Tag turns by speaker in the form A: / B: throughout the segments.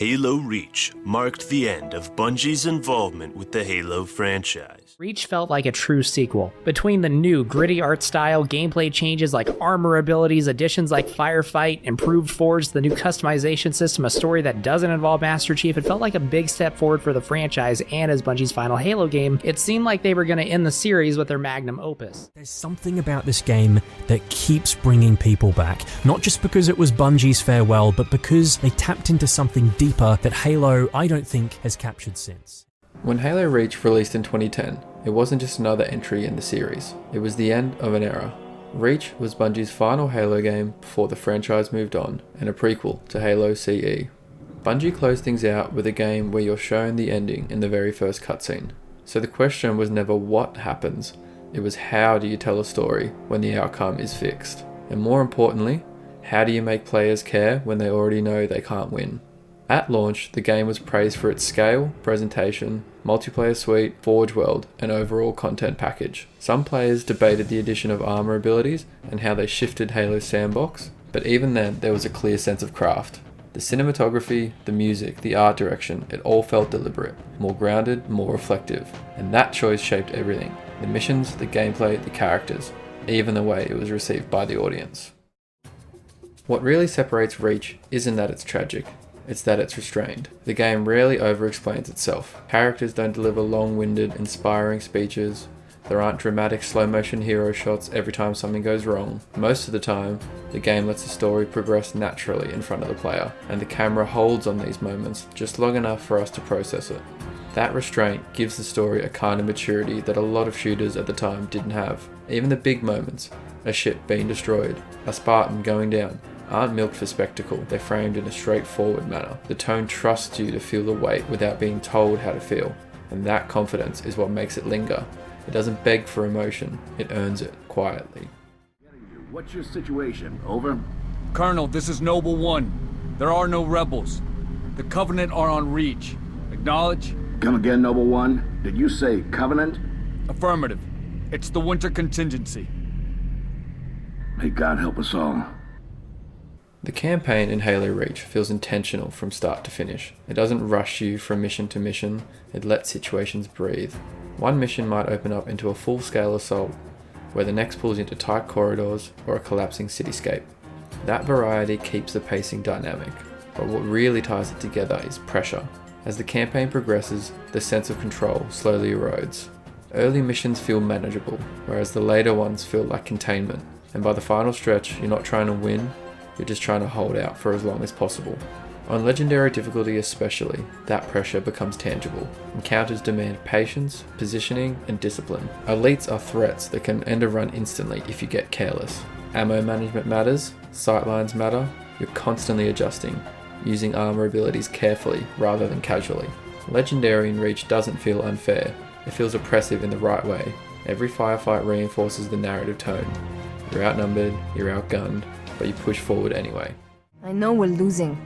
A: Halo Reach marked the end of Bungie's involvement with the Halo franchise.
B: Reach felt like a true sequel. Between the new, gritty art style, gameplay changes like armor abilities, additions like Firefight, improved Forge, the new customization system, a story that doesn't involve Master Chief, it felt like a big step forward for the franchise, and as Bungie's final Halo game, it seemed like they were going to end the series with their magnum opus.
C: There's something about this game that keeps bringing people back, not just because it was Bungie's farewell, but because they tapped into something deeper that Halo, I don't think, has captured since.
D: When Halo Reach released in 2010, it wasn't just another entry in the series, it was the end of an era. Reach was Bungie's final Halo game before the franchise moved on, and a prequel to Halo CE. Bungie closed things out with a game where you're shown the ending in the very first cutscene. So the question was never what happens, it was how do you tell a story when the outcome is fixed? And more importantly, how do you make players care when they already know they can't win? At launch, the game was praised for its scale, presentation, multiplayer suite, Forge world, and overall content package. Some players debated the addition of armor abilities and how they shifted Halo's sandbox, but even then there was a clear sense of craft. The cinematography, the music, the art direction, it all felt deliberate, more grounded, more reflective, and that choice shaped everything. The missions, the gameplay, the characters, even the way it was received by the audience. What really separates Reach isn't that it's tragic. It's that it's restrained. The game rarely over-explains itself. Characters don't deliver long-winded, inspiring speeches. There aren't dramatic slow-motion hero shots every time something goes wrong. Most of the time, the game lets the story progress naturally in front of the player, and the camera holds on these moments just long enough for us to process it. That restraint gives the story a kind of maturity that a lot of shooters at the time didn't have. Even the big moments, a ship being destroyed, a Spartan going down, aren't milked for spectacle, they're framed in a straightforward manner. The tone trusts you to feel the weight without being told how to feel, and that confidence is what makes it linger. It doesn't beg for emotion, it earns it quietly.
E: What's your situation? Over?
F: Colonel, this is Noble One. There are no rebels. The Covenant are on Reach. Acknowledge?
E: Come again, Noble One? Did you say Covenant?
F: Affirmative. It's the winter contingency.
E: May God help us all.
D: The campaign in Halo Reach feels intentional from start to finish. It doesn't rush you from mission to mission, it lets situations breathe. One mission might open up into a full-scale assault, where the next pulls into tight corridors or a collapsing cityscape. That variety keeps the pacing dynamic, but what really ties it together is pressure. As the campaign progresses, the sense of control slowly erodes. Early missions feel manageable, whereas the later ones feel like containment, and by the final stretch, you're not trying to win, you're just trying to hold out for as long as possible. On Legendary difficulty especially, that pressure becomes tangible. Encounters demand patience, positioning, and discipline. Elites are threats that can end a run instantly if you get careless. Ammo management matters, sightlines matter, you're constantly adjusting, using armor abilities carefully rather than casually. Legendary in Reach doesn't feel unfair, it feels oppressive in the right way. Every firefight reinforces the narrative tone. You're outnumbered, you're outgunned, but you push forward anyway.
G: I know we're losing.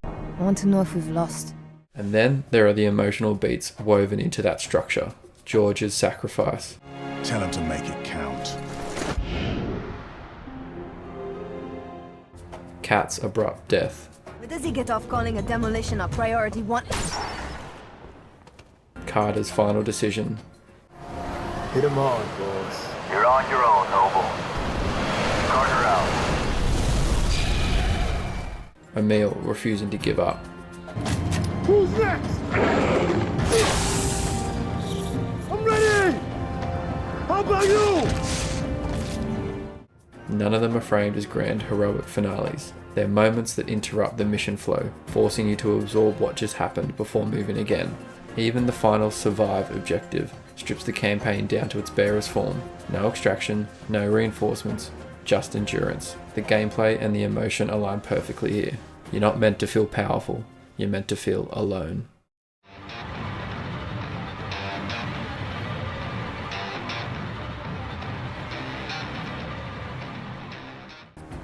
G: I want to know if we've lost.
D: And then there are the emotional beats woven into that structure. George's sacrifice.
H: Tell him to make it count.
D: Kat's abrupt death.
G: Where does he get off calling a demolition a priority one?
D: Carter's final decision.
I: Hit him on, boss.
J: You're on your own, Noble. Carter out.
D: Emil refusing to give up.
I: Who's next? I'm ready! How about you?
D: None of them are framed as grand heroic finales. They're moments that interrupt the mission flow, forcing you to absorb what just happened before moving again. Even the final survive objective strips the campaign down to its barest form. No extraction, no reinforcements, just endurance. The gameplay and the emotion align perfectly here. You're not meant to feel powerful, you're meant to feel alone.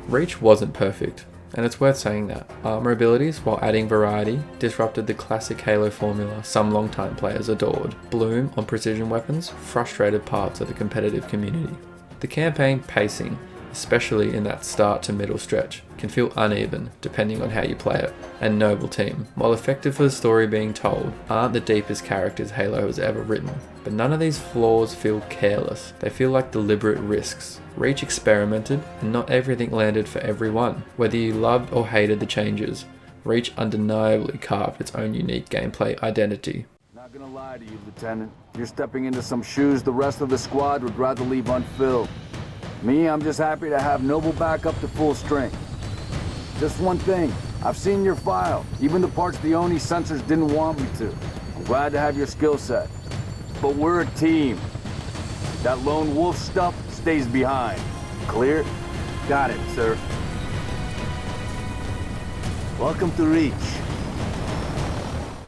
D: Reach wasn't perfect, and it's worth saying that. Armor abilities, while adding variety, disrupted the classic Halo formula some long-time players adored. Bloom on precision weapons frustrated parts of the competitive community. The campaign pacing especially in that start to middle stretch, can feel uneven depending on how you play it. And Noble Team, while effective for the story being told, aren't the deepest characters Halo has ever written. But none of these flaws feel careless, they feel like deliberate risks. Reach experimented, and not everything landed for everyone. Whether you loved or hated the changes, Reach undeniably carved its own unique gameplay identity.
K: Not gonna lie to you, Lieutenant. You're stepping into some shoes the rest of the squad would rather leave unfilled. Me, I'm just happy to have Noble back up to full strength. Just one thing, I've seen your file, even the parts the Oni sensors didn't want me to. I'm glad to have your skill set. But we're a team. That lone wolf stuff stays behind. Clear?
I: Got it, sir. Welcome to Reach.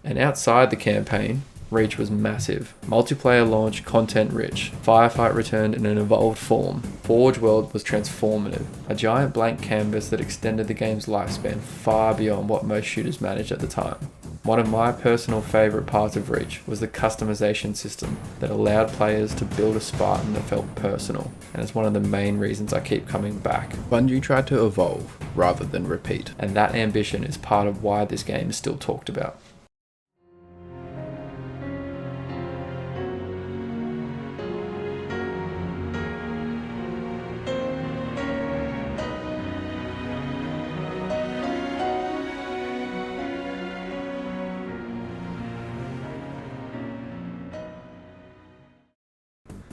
D: And outside the campaign, Reach was massive. Multiplayer launch, content rich. Firefight returned in an evolved form. Forge World was transformative. A giant blank canvas that extended the game's lifespan far beyond what most shooters managed at the time. One of my personal favourite parts of Reach was the customization system that allowed players to build a Spartan that felt personal, and it's one of the main reasons I keep coming back. Bungie tried to evolve rather than repeat, and that ambition is part of why this game is still talked about.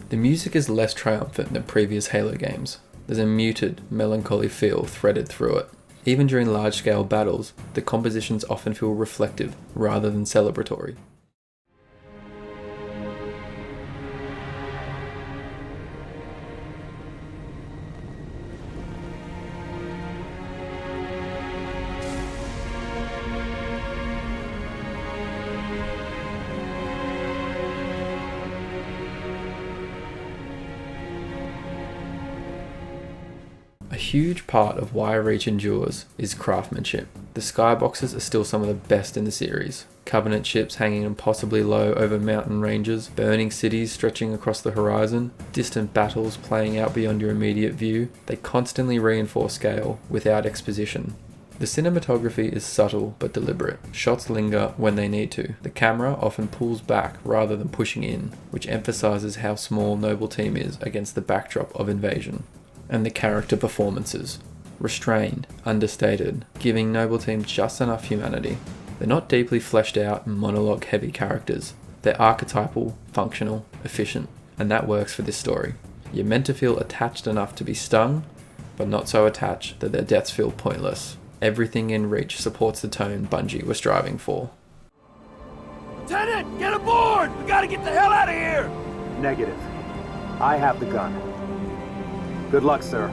D: The music is less triumphant than previous Halo games. There's a muted, melancholy feel threaded through it. Even during large-scale battles, the compositions often feel reflective rather than celebratory. A huge part of why Reach endures is craftsmanship. The skyboxes are still some of the best in the series. Covenant ships hanging impossibly low over mountain ranges, burning cities stretching across the horizon, distant battles playing out beyond your immediate view. They constantly reinforce scale without exposition. The cinematography is subtle but deliberate. Shots linger when they need to. The camera often pulls back rather than pushing in, which emphasizes how small Noble Team is against the backdrop of invasion. And the character performances. Restrained, understated, giving Noble Team just enough humanity. They're not deeply fleshed out and monologue heavy characters. They're archetypal, functional, efficient, and that works for this story. You're meant to feel attached enough to be stung, but not so attached that their deaths feel pointless. Everything in Reach supports the tone Bungie was striving for.
I: Lieutenant, get aboard! We gotta get the hell out of here! Negative. I have the gun. Good luck, sir.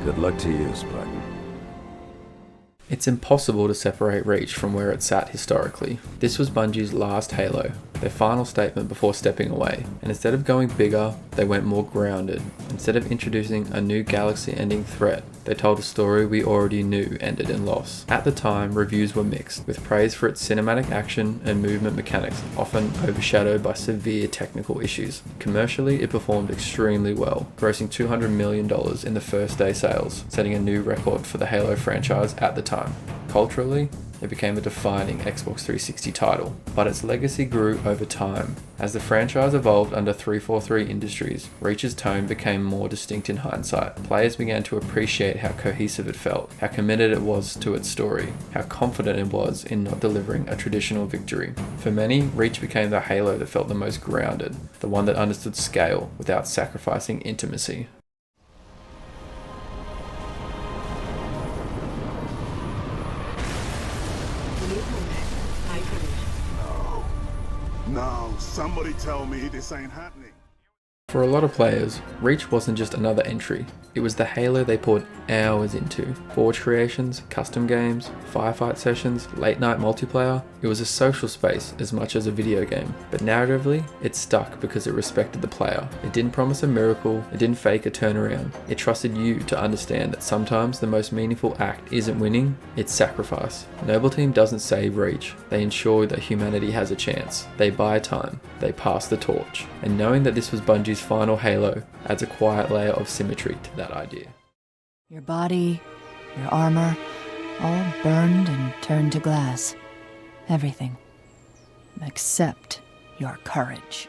E: Good luck to you, Spartan.
D: It's impossible to separate Reach from where it sat historically. This was Bungie's last Halo, their final statement before stepping away, and instead of going bigger, they went more grounded. Instead of introducing a new galaxy-ending threat, they told a story we already knew ended in loss. At the time, reviews were mixed, with praise for its cinematic action and movement mechanics often overshadowed by severe technical issues. Commercially, it performed extremely well, grossing $200 million in the first day sales, setting a new record for the Halo franchise at the time. Culturally, it became a defining Xbox 360 title, but its legacy grew over time. As the franchise evolved under 343 Industries, Reach's tone became more distinct in hindsight. Players began to appreciate how cohesive it felt, how committed it was to its story, how confident it was in not delivering a traditional victory. For many, Reach became the Halo that felt the most grounded, the one that understood scale without sacrificing intimacy.
H: No, somebody tell me this ain't happening.
D: For a lot of players, Reach wasn't just another entry, it was the Halo they poured hours into. Forge creations, custom games, firefight sessions, late night multiplayer. It was a social space as much as a video game, but narratively, it stuck because it respected the player. It didn't promise a miracle, it didn't fake a turnaround. It trusted you to understand that sometimes the most meaningful act isn't winning, it's sacrifice. Noble Team doesn't save Reach, they ensure that humanity has a chance. They buy time, they pass the torch. And knowing that this was Bungie's final Halo adds a quiet layer of symmetry to that idea.
L: Your body, your armor, all burned and turned to glass. Everything. Except your courage.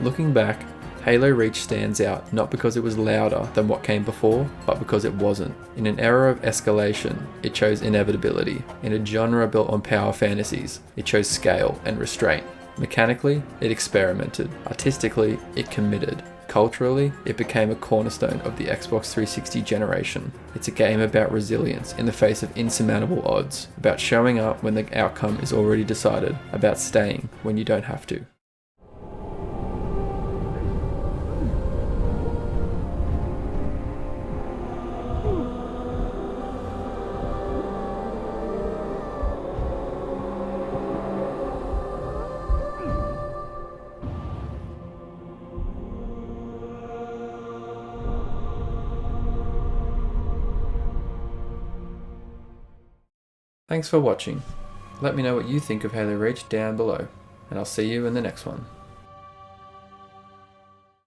D: Looking back, Halo Reach stands out not because it was louder than what came before, but because it wasn't. In an era of escalation, it chose inevitability. In a genre built on power fantasies, it chose scale and restraint. Mechanically, it experimented. Artistically, it committed. Culturally, it became a cornerstone of the Xbox 360 generation. It's a game about resilience in the face of insurmountable odds, about showing up when the outcome is already decided, about staying when you don't have to. Thanks for watching. Let me know what you think of Halo Reach down below, and I'll see you in the next one.